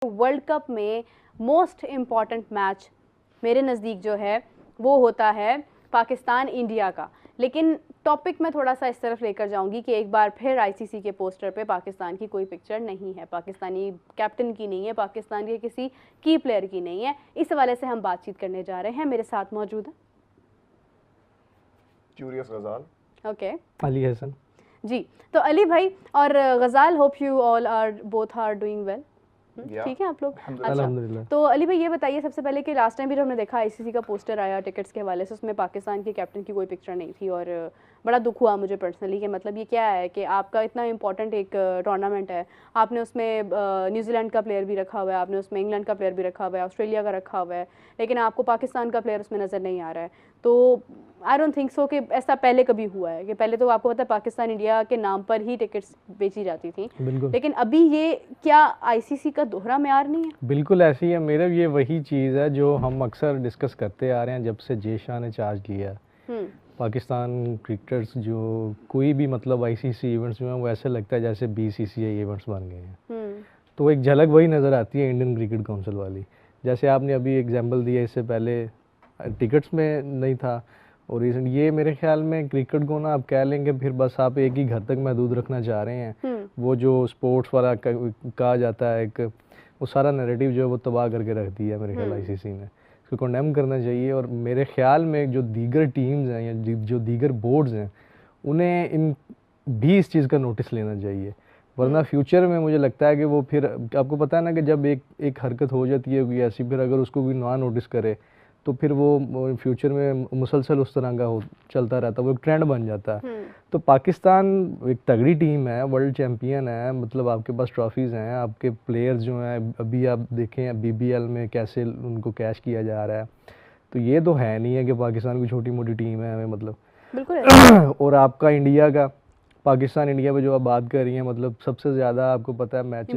World cup में most important match मेरे नज़दीक जो है वो होता है पाकिस्तान इंडिया का। लेकिन टॉपिक मैं थोड़ा सा इस तरफ लेकर जाऊंगी कि एक बार फिर आईसीसी के पोस्टर पे पाकिस्तान की कोई पिक्चर नहीं है, पाकिस्तानी कैप्टन की नहीं है, पाकिस्तान के किसी की प्लेयर की नहीं है। इस हवाले से हम बातचीत करने जा रहे हैं। मेरे साथ मौजूद है क्यूरियस गजाल, ओके अली हसन जी। तो अली भाई और Ghazal, hope you all are both are doing well. ठीक है आप लोग? अच्छा, तो अली भाई ये बताइए सबसे पहले कि लास्ट टाइम भी जो हमने देखा आईसीसी का पोस्टर आया टिकट्स के हवाले से, उसमें पाकिस्तान के कैप्टन की कोई पिक्चर नहीं थी और बड़ा दुख हुआ मुझे पर्सनली कि मतलब ये क्या है कि आपका इतना इंपॉर्टेंट एक टूर्नामेंट है, आपने उसमें न्यूजीलैंड का प्लेयर भी रखा हुआ है, आपने उसमें इंग्लैंड का प्लेयर भी रखा हुआ है, ऑस्ट्रेलिया का रखा हुआ है, लेकिन आपको पाकिस्तान का प्लेयर उसमें नज़र नहीं आ रहा है। तो आई डोंट थिंक सो कि ऐसा पहले कभी हुआ है कि पहले तो आपको पता है पाकिस्तान इंडिया के नाम पर ही टिकट्स बेची जाती थी, लेकिन अभी ये क्या आईसीसी का दोहरा मेयार नहीं है? बिल्कुल ऐसी है। मेरा ये वही चीज़ है जो हम अक्सर डिस्कस करते आ रहे हैं जब से जय शाह ने चार्ज लिया। पाकिस्तान क्रिकेटर्स जो कोई भी मतलब आईसीसी इवेंट्स में वो ऐसे लगता है जैसे बीसीसीआई इवेंट्स बन गए हैं। तो एक झलक वही नज़र आती है इंडियन क्रिकेट काउंसिल वाली। जैसे आपने अभी एग्जांपल दिया, इससे पहले टिकट्स में नहीं था और रीजन ये मेरे ख्याल में क्रिकेट को ना आप कह लेंगे फिर बस आप एक ही घर तक महदूद रखना चाह रहे हैं। वो जो स्पोर्ट्स वाला कहा जाता है एक, वो सारा नैरेटिव जो है वो तबाह करके रख दिया है मेरे ख्याल आईसीसी ने। इसको कंडेम करना चाहिए और मेरे ख्याल में जो दीगर टीम्स हैं या जो दीगर बोर्ड्स हैं उन्हें इन भी इस चीज़ का नोटिस लेना चाहिए, वरना फ्यूचर में मुझे लगता है कि वो फिर आपको पता है ना कि जब एक हरकत हो जाती है कोई ऐसी, फिर अगर उसको कोई ना नोटिस करे तो फिर वो फ्यूचर में मुसलसल उस तरह का चलता रहता है, वो एक ट्रेंड बन जाता है। तो पाकिस्तान एक तगड़ी टीम है, वर्ल्ड चैम्पियन है, मतलब आपके पास ट्रॉफीज़ हैं, आपके प्लेयर्स जो हैं अभी आप देखें बीबीएल में कैसे उनको कैश किया जा रहा है। तो ये तो है नहीं है कि पाकिस्तान की छोटी मोटी टीम है हमें मतलब बिल्कुल। और आपका इंडिया का पाकिस्तान इंडिया पे जो आप बात कर रही हैं, मतलब सबसे ज़्यादा आपको पता है मैचेस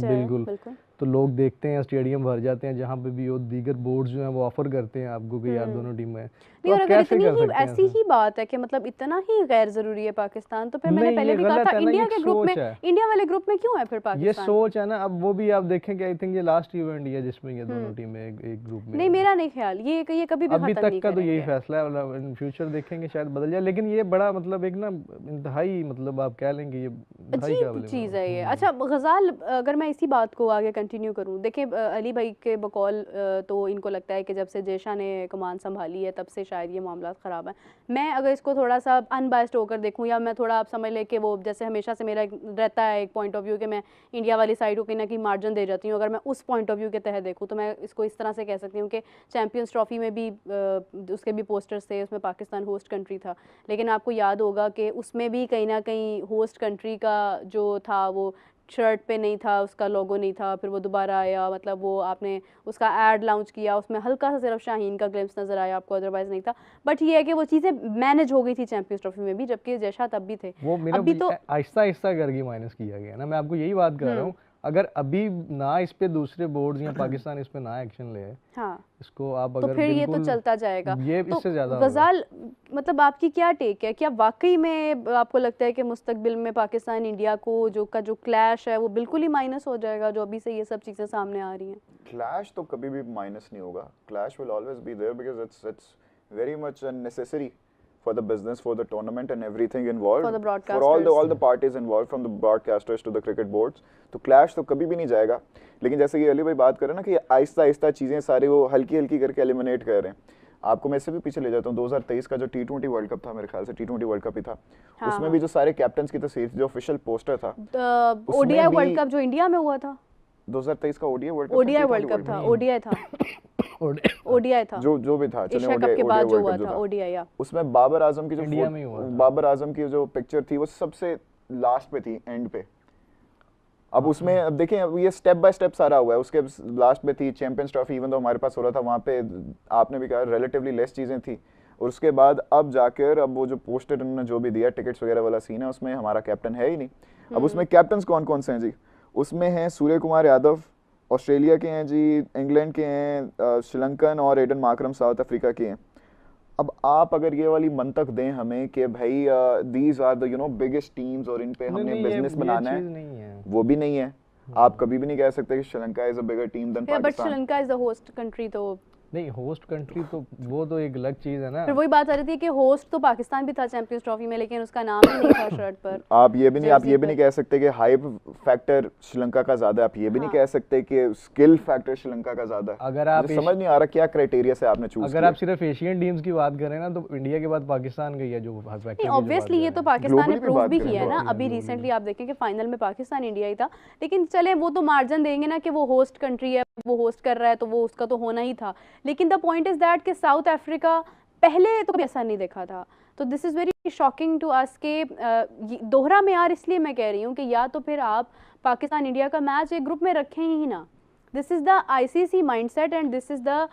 बिल्कुल तो लोग देखते हैं, स्टेडियम भर जाते हैं, जहाँ पे भी वो दीगर बोर्ड्स जो हैं वो ऑफर करते हैं आपको कि यार दोनों टीमें हैं। नहीं, और अगर इतनी ही ऐसी ही बात है कि मतलब इतना ही गैर जरूरी है पाकिस्तान, तो फिर मैंने पहले भी कहा था इंडिया के ग्रुप में, इंडिया वाले ग्रुप में क्यों है फिर पाकिस्तान? ये सोच है ना। अब वो भी आप देखें कि आई थिंक ये लास्ट इवेंट है जिसमें ये दोनों टीमें एक ग्रुप में। नहीं, मेरा नहीं ख्याल ये कभी भी अभी तक का तो यही फैसला है, मतलब इन फ्यूचर देखेंगे शायद बदल जाए, लेकिन ये बड़ा मतलब एक ना इंतहाई मतलब आप कह लेंगे ये अजीब चीज़ है ये। अच्छा गजाल, अगर मैं इसी बात को आगे कंटिन्यू करूँ, देखिए अली भाई के बकौल तो इनको लगता है कि जब से जय शाह ने कमान संभाली है तब से शायद ये मामला ख़राब है। मैं अगर इसको थोड़ा सा अनबायस्ड होकर देखूँ, या मैं थोड़ा आप समझ लें कि वो जैसे हमेशा से मेरा रहता है एक पॉइंट ऑफ व्यू कि मैं इंडिया वाली साइड को कहीं ना कहीं मार्जिन दे जाती हूँ, अगर मैं उस पॉइंट ऑफ व्यू के तहत देखूँ तो मैं इसको इस तरह से कह सकती हूँ कि चैम्पियंस ट्रॉफी में भी उसके भी पोस्टर्स थे, उसमें पाकिस्तान होस्ट कंट्री था, लेकिन आपको याद होगा कि उसमें भी कहीं ना कहीं होस्ट कंट्री का जो था वो शर्ट पे नहीं था, उसका लोगो नहीं था, फिर वो दोबारा आया, मतलब वो आपने उसका एड लॉन्च किया, उसमें हल्का सा सिर्फ शाहीन का ग्लिम्स नज़र आया आपको, अदरवाइज नहीं था। बट ये है कि वो चीज़ें मैनेज हो गई थी चैंपियंस ट्रॉफी में भी, जबकि जय शाह तब भी थे। वो मेरा अभी तो आहिस्ता आहिस्ता करके माइनस किया गया ना, मैं आपको यही बात कर रहा हूँ। अगर अभी ना इस पे दूसरे बोर्ड्स या पाकिस्तान इस पे ना एक्शन ले, हाँ, इसको आप अगर तो फिर ये तो चलता जाएगा, ये तो इससे ज्यादा गजाल मतलब आपकी क्या टेक है? क्या वाकई में आपको लगता है कि मुस्तकबिल में पाकिस्तान इंडिया को जो क्लैश है वो बिल्कुल ही माइनस हो जाएगा, जो अभी से ये सब चीजें सामने आ रही हैं? क्लैश तो कभी भी माइनस नहीं होगा, clash will always be there because it's very much necessary for the business, for the tournament and everything involved, for the broadcasters, for all the parties involved from the broadcasters to the cricket boards. तो clash तो कभी भी नहीं जाएगा, लेकिन जैसे कि अली भाई बात कर रहे हैं ना कि आहिस्ता आहिस्ता चीज़ें सारी वो हल्की हल्की करके एलिमिनेट कर रहे हैं। आपको मैं इससे भी पीछे ले जाता हूँ, 2023 का जो T20 वर्ल्ड कप था, मेरे ख्याल से T20 वर्ल्ड कप ही था, उसमें भी जो सारे कैप्टन्स की तस्वीर जो ऑफिशियल पोस्टर था, ओडीआई वर्ल्ड कप जो इंडिया में हुआ था 2023 का ओडीआई वर्ल्ड कप था, ओडीआई था ओडीआई था, जो भी था, एशिया कप के बाद जो हुआ था ओडीआई, उसमें बाबर आजम की जो बाबर आजम की जो पिक्चर थी वो सबसे लास्ट पे थी, एंड पे। अब उसमें अब देखें, अब ये स्टेप बाय स्टेप सारा हुआ है, उसके लास्ट में थी चैंपियंस ट्रॉफी, इवन तो हमारे पास हो रहा था वहाँ पे आपने भी कहा रिलेटिवली लेस चीज़ें थी, और उसके बाद अब जाकर अब वो जो पोस्टर उन्होंने जो भी दिया टिकट्स वगैरह वाला सीन है, उसमें हमारा कैप्टन है ही नहीं। अब उसमें कैप्टन्स कौन कौन से हैं जी? उसमें हैं सूर्य कुमार यादव ऑस्ट्रेलिया के हैं जी, इंग्लैंड के हैं, श्रीलंकन और एडन मार्करम साउथ अफ्रीका के हैं। अब आप अगर ये वाली मंतक दें हमें कि भाई these are the biggest teams और इन पे हमने बिजनेस बनाना है, वो भी नहीं है। आप कभी भी नहीं कह सकते कि Sri Lanka is a bigger team than but Pakistan. Sri Lanka is the host country, तो नहीं होस्ट कंट्री तो वो तो एक अलग चीज है ना। फिर वही बात आ रही थी कि होस्ट तो पाकिस्तान भी था चैंपियंस ट्रॉफी में, लेकिन उसका नाम ही नहीं था शर्ट पर। आप ये भी नहीं कह सकते कि हाइप फैक्टर श्रीलंका का ज्यादा है, आप ये भी नहीं कह सकते कि स्किल फैक्टर श्रीलंका का ज्यादा है। अगर आप समझ नहीं आ रहा क्या क्राइटेरिया से आपने चूज किया। अगर आप सिर्फ एशियन टीम्स की बात करें ना तो इंडिया के बाद पाकिस्तान गई है जो फैक्टर। ऑब्वियसली ये तो पाकिस्तान ने प्रूव भी किया है ना, अभी रिसेंटली आप देखें कि फाइनल में पाकिस्तान इंडिया ही था, लेकिन चले वो तो मार्जिन देंगे ना कि वो होस्ट कंट्री है, वो होस्ट कर रहा है तो वो उसका तो होना ही था। लेकिन द पॉइंट इज दैट कि साउथ अफ्रीका पहले तो ऐसा नहीं देखा था, तो this is very shocking to us के दोहरा मेयार इसलिए मैं कह रही हूँ कि या तो फिर आप पाकिस्तान इंडिया का मैच एक ग्रुप में रखें ही ना। This is the ICC mindset and this is the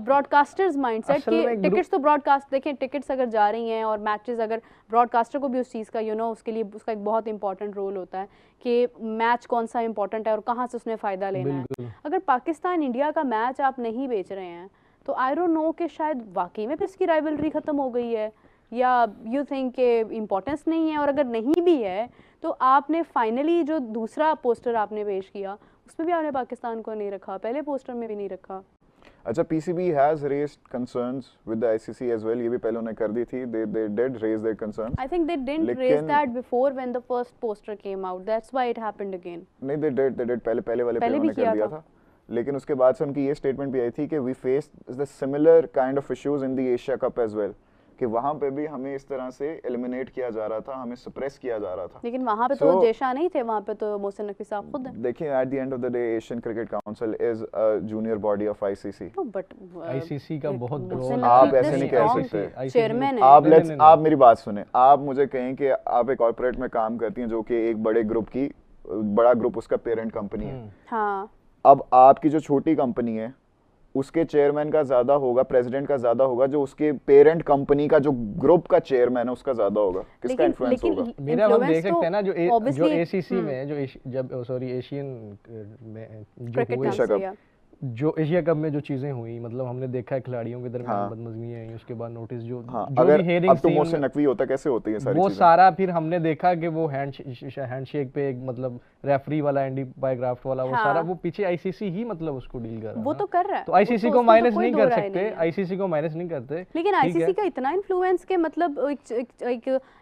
broadcasters mindset कि टिकट्स तो ब्रॉडकास्ट देखें, टिकट्स अगर जा रही हैं और मैचेस अगर ब्रॉडकास्टर को भी उस चीज़ का उसके लिए उसका एक बहुत इंपॉर्टेंट रोल होता है कि मैच कौन सा इंपॉर्टेंट है और कहाँ से उसने फ़ायदा लेना है। अगर पाकिस्तान इंडिया का मैच आप नहीं बेच रहे हैं तो आई डोंट नो कि शायद वाकई में इसकी राइवलरी ख़त्म हो गई है या यू थिंक के इम्पोर्टेंस नहीं है। और अगर नहीं भी है तो आपने फाइनली जो दूसरा पोस्टर आपने पेश किया उसमें भी आपने पाकिस्तान को नहीं रखा, पहले पोस्टर में भी नहीं रखा। अच्छा, PCB has raised concerns with the ICC as well, ये भी पहले उन्होंने कर दी थी, they did raise their concerns. I think they didn't raise that before when the first poster came out, that's why it happened again. नहीं, they did पहले वाले पे उन्होंने कर दिया था, लेकिन उसके बाद से उनकी ये स्टेटमेंट भी आई थी कि we face the similar kind of issues in the Asia cup as well, कि वहाँ पे भी हमें इस तरह से एलिमिनेट किया जा रहा था, हमें सप्रेस किया जा रहा था। लेकिन वहाँ पे तो जेशा नहीं थे, वहाँ पे तो मोहसिन नकवी साहब खुद हैं। देखिए, at the end of the day Asian cricket council is a junior body of ICC. But ICC का बहुत रोल, आप ऐसे नहीं कह सकते, चेयरमैन है। आप मेरी बात सुने, आप मुझे कहें कि आप एक कॉर्पोरेट में काम करती हैं जो कि एक बड़ा ग्रुप उसका पेरेंट कंपनी है। हाँ, अब आपकी जो छोटी कंपनी है उसके चेयरमैन का ज्यादा होगा, प्रेसिडेंट का ज्यादा होगा, जो उसके पेरेंट कंपनी का जो ग्रुप का चेयरमैन है उसका ज्यादा होगा। किसका इन्फ्लुएंस होगा? मेरा हम देख सकते हैं ना जो एसीसी में एशियन में जो एशिया कप में जो चीजें हुई, मतलब हमने देखा है खिलाड़ियों के दरमियान बदमज़गी आई, उसके बाद नोटिस जो अगर अब तो मोहसिन नकवी होता कैसे होती है सारी वो सारा फिर हमने देखा कि वो हैंडशेक पे एक मतलब रेफरी वाला एंडी बायोग्राफ वाला वो सारा वो पीछे आईसीसी ही मतलब उसको डील कर रहा है, वो तो कर रहा है, तो आईसीसी को माइनस नहीं कर सकते, आईसीसी को माइनस नहीं करते। लेकिन आईसीसी का इतना इन्फ्लुएंस के मतलब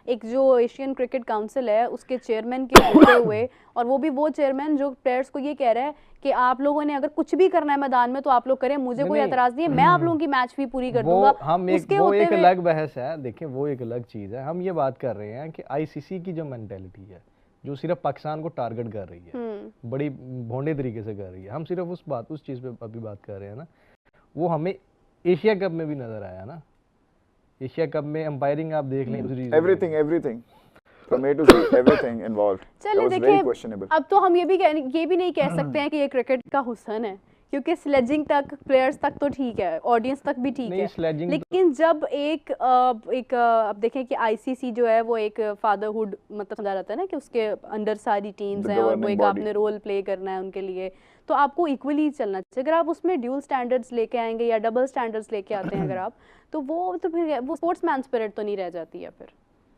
एक जो एशियन क्रिकेट काउंसिल है उसके चेयरमैन के होते हुए, और वो भी वो चेयरमैन जो प्लेयर्स को ये कह रहा है कि आप लोगों ने अगर कुछ भी करना है मैदान में तो आप लोग करें, मुझे कोई एतराज नहीं है, मैं आप लोगों की मैच भी पूरी कर दूंगा। वो एक अलग बहस है, देखिए वो एक अलग चीज है। हम ये बात कर रहे हैं कि आईसीसी की जो मेंटालिटी है जो सिर्फ पाकिस्तान को टारगेट कर रही है, बड़ी भोंडे तरीके से कर रही है, हम सिर्फ उस चीज पे अभी बात कर रहे हैं ना, वो हमें एशिया कप में भी नजर आया ना। एशिया कप में अंपायरिंग आप देख लें, everything from A to Z, everything involved. चलिए देखिए, अब तो हम ये भी नहीं कह सकते हैं कि ये क्रिकेट का हुस्न है, क्योंकि स्लेजिंग तक प्लेयर्स तक तो ठीक है, ऑडियंस तक भी ठीक है, लेकिन जब एक अब देखें कि आईसीसी जो है वो एक फादरहुड मतलब समझा जाता है ना कि उसके अंडर सारी टीम्स हैं और वो एक आपने रोल प्ले करना है उनके लिए, तो आपको इक्वली चलना चाहिए। अगर आप उसमें ड्यूल स्टैंडर्ड्स लेके आएंगे या डबल स्टैंडर्ड्स लेके आते हैं अगर आप, तो फिर वो स्पोर्ट्समैन स्पिरिट तो नहीं रह जाती है, फिर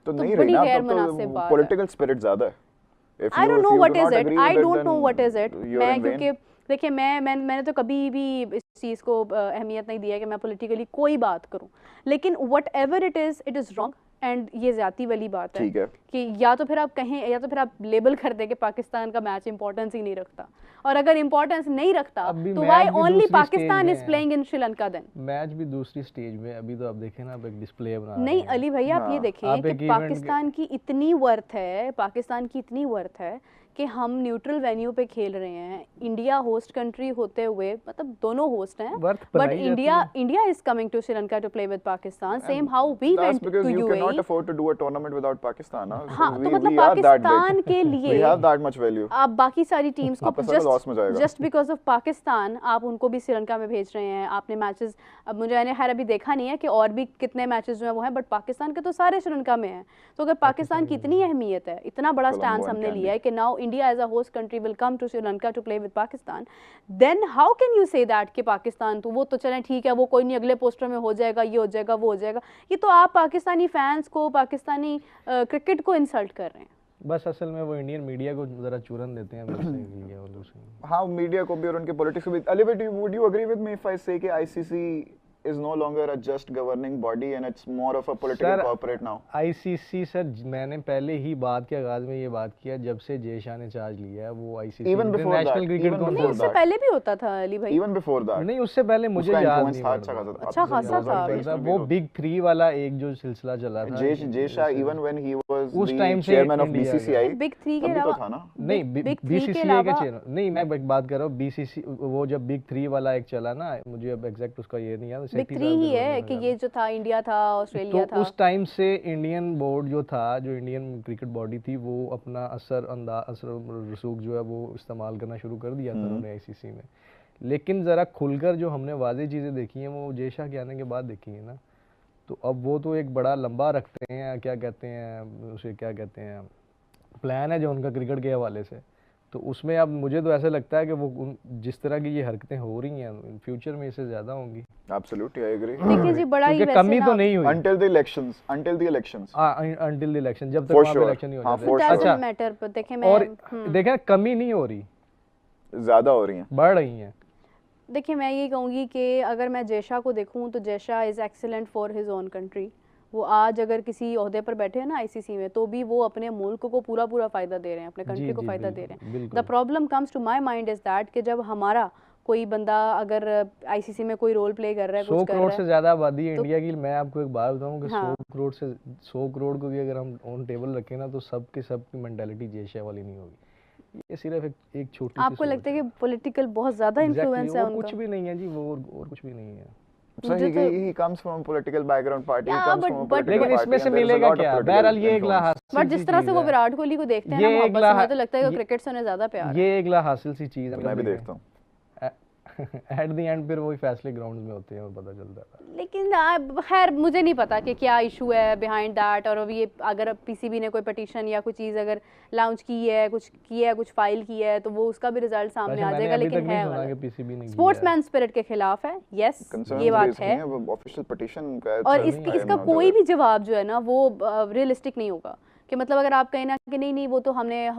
तो नहीं रही ना, तो पॉलिटिकल स्पिरिट ज्यादा है। I don't know what is it. I don't know what is it. मैं क्योंकि देखिए मैंने तो कभी भी इस चीज़ को अहमियत नहीं दिया कि मैं पॉलिटिकली कोई बात करूं, लेकिन whatever it is wrong and ये ज़्यादा वाली बात है कि या तो फिर आप कहें या तो फिर आप लेबल कर दें कि पाकिस्तान का मैच इंपॉर्टेंस ही नहीं रखता, और अगर इंपॉर्टेंस नहीं रखता तो why only Pakistan is playing in Sri Lanka then. Match भी दूसरी स्टेज में, अभी तो आप देखें ना, आप एक डिस्प्ले बना नहीं अली भैया, आप ये देखें कि पाकिस्तान की इतनी वर्थ है कि हम न्यूट्रल वेन्यू पे खेल रहे हैं, इंडिया होस्ट कंट्री होते हुए, मतलब दोनों होस्ट हैं, but India is coming to Sri Lanka to play with Pakistan, same how we went to UAE. You cannot afford to do a tournament without Pakistan. हाँ, तो मतलब पाकिस्तान के लिए we have that much value. आप बाकी सारी टीम्स को जस्ट बिकॉज ऑफ पाकिस्तान आप उनको भी श्रीलंका में भेज रहे हैं। आपने मैचेस, अब मुझे खैर अभी देखा नहीं है कि और भी कितने मैचेस जो है वो हैं, बट पाकिस्तान के तो सारे श्रीलंका में हैं। तो अगर पाकिस्तान की इतनी अहमियत है, इतना बड़ा स्टैंड हमने लिया है कि now India as a host country will come to Sri Lanka to play with Pakistan, then how can you say that कि पाकिस्तान तो वो तो चलें ठीक है, वो कोई नहीं, अगले पोस्टर में हो जाएगा, ये हो जाएगा, वो हो जाएगा। ये तो आप पाकिस्तानी फैंस को, पाकिस्तानी क्रिकेट को इंसल्ट कर रहे हैं। बस असल में वो इंडियन मीडिया को जरा चूरन देते हैं वैसे के लिए, और हाँ मीडिया को भी और उनके पॉलिटिक्स को भी। अली भाई, would you agree with me if I say कि ICC is no longer a just governing body and it's more of a political corporate now? ICC sir, मैंने पहले ही बात के आगाज में ये बात किया, जब से जय शाह ने चार्ज लिया है वो आईसीसी इंटरनेशनल क्रिकेट नहीं, उससे पहले भी होता था अली भाई। even before that नहीं, उससे पहले मुझे याद नहीं, अच्छा खासा था वो बिग 3 वाला एक जो सिलसिला चला था Jay Shah, even when he was उस the टाइम से chairman of BCCI, बिग 3 के तभी तो अलावा था ना। नहीं, बीसीसीआई के चेयरमैन नहीं, मैं एक बात कर रहा हूँ, बीसीसी वो जब बिग 3 वाला एक चला ना, मुझे अब एग्जैक्ट उसका ये नहीं याद, बिग 3 ही है कि ये जो था इंडिया था, ऑस्ट्रेलिया तो था। उस टाइम से इंडियन बोर्ड जो था, जो इंडियन क्रिकेट बॉडी थी, वो अपना असर रसूख जो है वो इस्तेमाल करना शुरू कर दिया था उन्होंने आईसीसी में। लेकिन ज़रा खुलकर जो हमने वाज़ेह चीज़ें देखी हैं वो जय शाह के आने के बाद देखी है ना, तो अब वो तो एक बड़ा लंबा रखते हैं, क्या कहते हैं उसे, क्या कहते हैं, प्लान है जो उनका क्रिकेट के हवाले से, तो उसमें अब मुझे तो ऐसा लगता है कि वो जिस तरह की ये हरकतें हो रही हैं फ्यूचर में इससे ज़्यादा होंगी। Absolutely, I agree. देखिए जी, बड़ा ही वैसे कमी तो नहीं हुई until the elections, until the elections, जब तक वहाँ पे इलेक्शन नहीं हो जाते। अच्छा मैटर पर देखें, मैं और देखें कमी नहीं हो रही, ज़्यादा हो रही हैं, बढ़ रही हैं। देखिए मैं ये कहूँगी कि अगर मैं जय शाह को देखूँ तो Jay Shah is excellent for his own country. वो आज अगर किसी ओहदे पर बैठे हैं ना आईसीसी में, तो भी वो अपने मुल्क को पूरा फ़ायदा दे रहे हैं, अपने कंट्री को फ़ायदा दे रहे हैं। The problem comes to my mind is that कि जब हमारा कोई बंदा अगर आईसीसी में कोई रोल प्ले कर रहा है, 100 करोड़ से ज़्यादा आबादी है इंडिया की। मैं आपको एक बात बताऊँ कि 100 करोड़ को भी अगर हम ऑन टेबल रखें ना, तो सब की मेंटालिटी जय शाह वाली नहीं होगी। ये सिर्फ एक छोटी, आपको लगता है कि पॉलिटिकल बहुत ज़्यादा इन्फ्लुएंस है उनका? कुछ भी नहीं है जी, वो और कुछ भी नहीं है। So he comes from a political background, party he comes from a political लेकिन इसमें से मिलेगा क्या? बहरहाल ये एक हासिल, बट जिस तरह से वो विराट कोहली को देखते हैं ना मोहब्बत से, मुझे तो लगता है कि क्रिकेट से उन्हें ज़्यादा प्यार है। ये एक हासिल सी चीज़ है, मैं भी देखता हूँ। एट द एंड फिर वही फैसले ग्राउंड में होते हैं और पता चलता है। लेकिन खैर मुझे नहीं पता कि क्या इशू है बिहाइंड दैट, और अभी अगर पीसीबी ने कोई पिटीशन या कोई चीज़ अगर लॉन्च की है, कुछ फाइल की है, तो वो उसका भी रिजल्ट सामने आ जाएगा। लेकिन है स्पोर्ट्समैन स्पिरिट के खिलाफ है, यस ये बात है, ऑफिशियल पिटीशन का, और इसका कोई भी जवाब जो है ना वो रियलिस्टिक नहीं होगा। कि मतलब अगर आप कहें ना कि नहीं वो तो हमें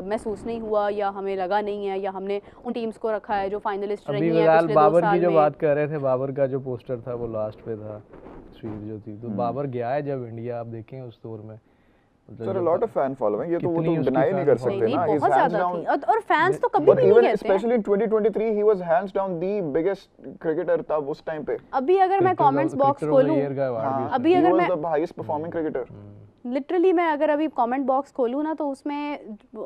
महसूस नहीं हुआ, या हमें लगा नहीं है, या हमने उन टीम्स को रखा है जो फाइनलिस्ट रही हैं पिछले 2 साल बाबर की जो बात कर रहे थे, बाबर का जो पोस्टर था वो लास्ट पे था, तस्वीर जो थी, तो बाबर गया है जब इंडिया, आप देखें उस दौर में There are a lot of fan following, ये तो वो तो डिनाई नहीं कर सकते ना, बहुत ज़्यादा थी, और फैंस तो कभी भी नहीं कहते हैं। Especially in 2023 he was hands down the biggest cricketer था उस टाइम पे। अभी अगर मैं कमेंट्स बॉक्स खोलूं, अभी अगर मैं the highest performing cricketer, literally मैं अगर अभी कमेंट बॉक्स खोलूँ ना, तो उसमें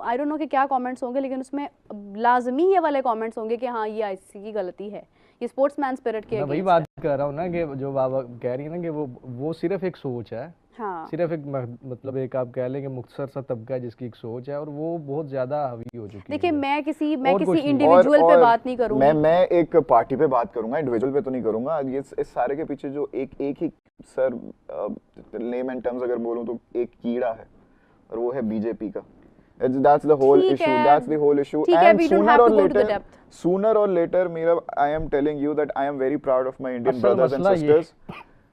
आई डोंट नो कि क्या कमेंट्स होंगे, लेकिन उसमें लाजमी ये वाले कमेंट्स होंगे कि हाँ ये आईसीसी की गलती है, ये स्पोर्ट्समैन स्पिरिट के अगेंस्ट है। वही बात कर रहा हूँ ना कि जो बाबा कह रही है ना कि वो सिर्फ एक सोच है, हाँ। सिर्फ एक मतलब एक आप कह लें कि मुख्तसर सा तबका है जिसकी एक सोच है, और वो बहुत ज्यादा हावी हो चुकी है। देखिए मैं किसी इंडिविजुअल पे बात नहीं करूंगा, मैं एक पार्टी पे बात करूंगा, इंडिविजुअल पे तो नहीं करूंगा। ये इस सारे के पीछे जो एक ही सर नेम एंड टर्म्स अगर बोलूं तो एक कीड़ा है, और वो है बीजेपी का। That's the whole issue. That's the whole issue. And sooner or later, Meera, I am telling you that I am very proud of my Indian brothers and sisters.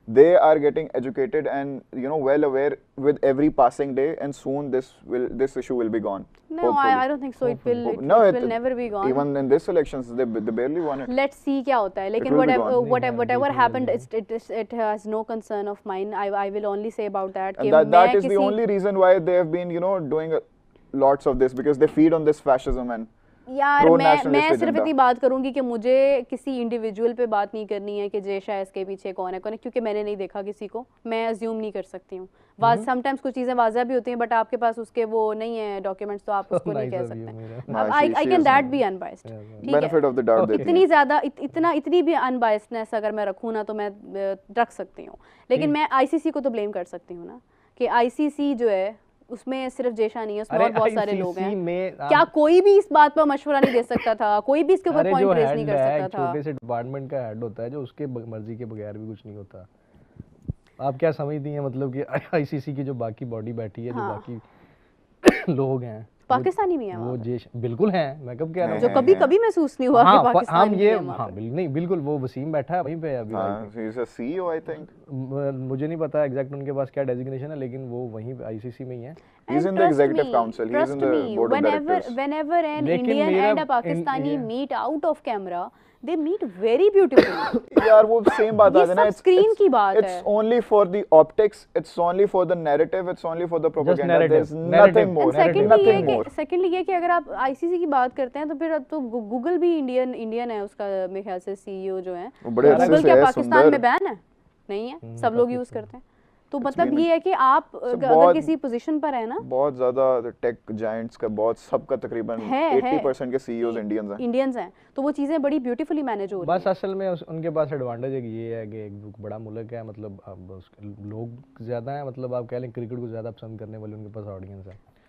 They are getting educated and well aware with every passing day, and soon this issue will be gone. No, I don't think so. It will never be gone. Even in this elections, they barely won it. Let's see क्या होता है. लेकिन whatever happened, it has no concern of mine. I will only say about that. That is the only reason why they have been doing lots of this, because they feed on this fascism and यार मैं सिर्फ इतनी बात करूंगी कि मुझे किसी individual पे बात नहीं करनी है कि जय शाह इसके पीछे कौन है, क्योंकि मैंने नहीं देखा किसी को, मैं अज्यूम नहीं कर सकती हूँ। समटाइम्स कुछ चीजें वाज़ह भी होती हैं, बट आपके पास उसके वो नहीं है डॉक्यूमेंट्स, तो आप उसको नहीं कह सकते। I can that be unbiased, benefit of the doubt. इतनी ज्यादा इतनी भी अनबायस्डनेस अगर मैं रखूँ ना, तो मैं रख सकती हूँ, लेकिन मैं आईसीसी को तो ब्लेम कर सकती हूँ ना, कि आईसीसी जो है उसमें सिर्फ जय शाह नहीं है, उसमें और बहुत सारे लोग हैं। क्या कोई भी इस बात पर मशवरा नहीं दे सकता था? कोई भी इसके ऊपर पॉइंट रेज नहीं कर सकता था? छोटे से डिपार्टमेंट का हेड होता है जो उसके मर्जी के बगैर भी कुछ नहीं होता। आप क्या समझती हैं मतलब कि आईसीसी की जो बाकी बॉडी बैठी है, जो बाकी लोग हैं, पाकिस्तानी भी हैं वो बिल्कुल हैं। मैं कब कह रहा हूँ, जो कभी महसूस नहीं हुआ कि पाकिस्तानी नहीं बिल्कुल वो वसीम बैठा है वहीं पे अभी। He is a CEO I think. मुझे नहीं पता एग्जैक्ट उनके पास क्या डेजिग्नेशन है, लेकिन वो वहीं आईसीसी में ही है। He is in the executive council. He is in the board of directors. Whenever an लेकिन Indian मेरा and a Pakistani meet out of camera, they meet very beautifully. यार वो सेम बात आ ये जाए ना, सब screen की बात it's है। only for the optics, it's only for the narrative, it's only for the propaganda. narrative. There's Narrative. nothing more. And Nothing more. secondly ये कि अगर आप आईसीसी की बात करते हैं तो फिर अब तो गूगल भी इंडियन है, उसका मेरे ख्याल से सीईओ जो है, वो बड़े अच्छे गूगल से क्या है, पाकिस्तान सुंदर। में बैन है? नहीं है, सब लोग यूज करते हैं। तो मतलब been ये है कि आप अगर बहुत- किसी पोजीशन पर है ना, बहुत ज्यादा टेक जायंट्स का, बहुत सबका तकरीबन है 80% के सीईओज इंडियंस हैं। तो वो चीजें बड़ी ब्यूटीफुली मैनेज हो रही बस असल में उनके पास एडवांटेज ये है कि एक बड़ा मुल्क है, मतलब अब लोग ज़्यादा हैं, मतलब आप कह लें क्रिकेट को ज़्यादा पसंद करने वाले उनके पास ऑडियंस है।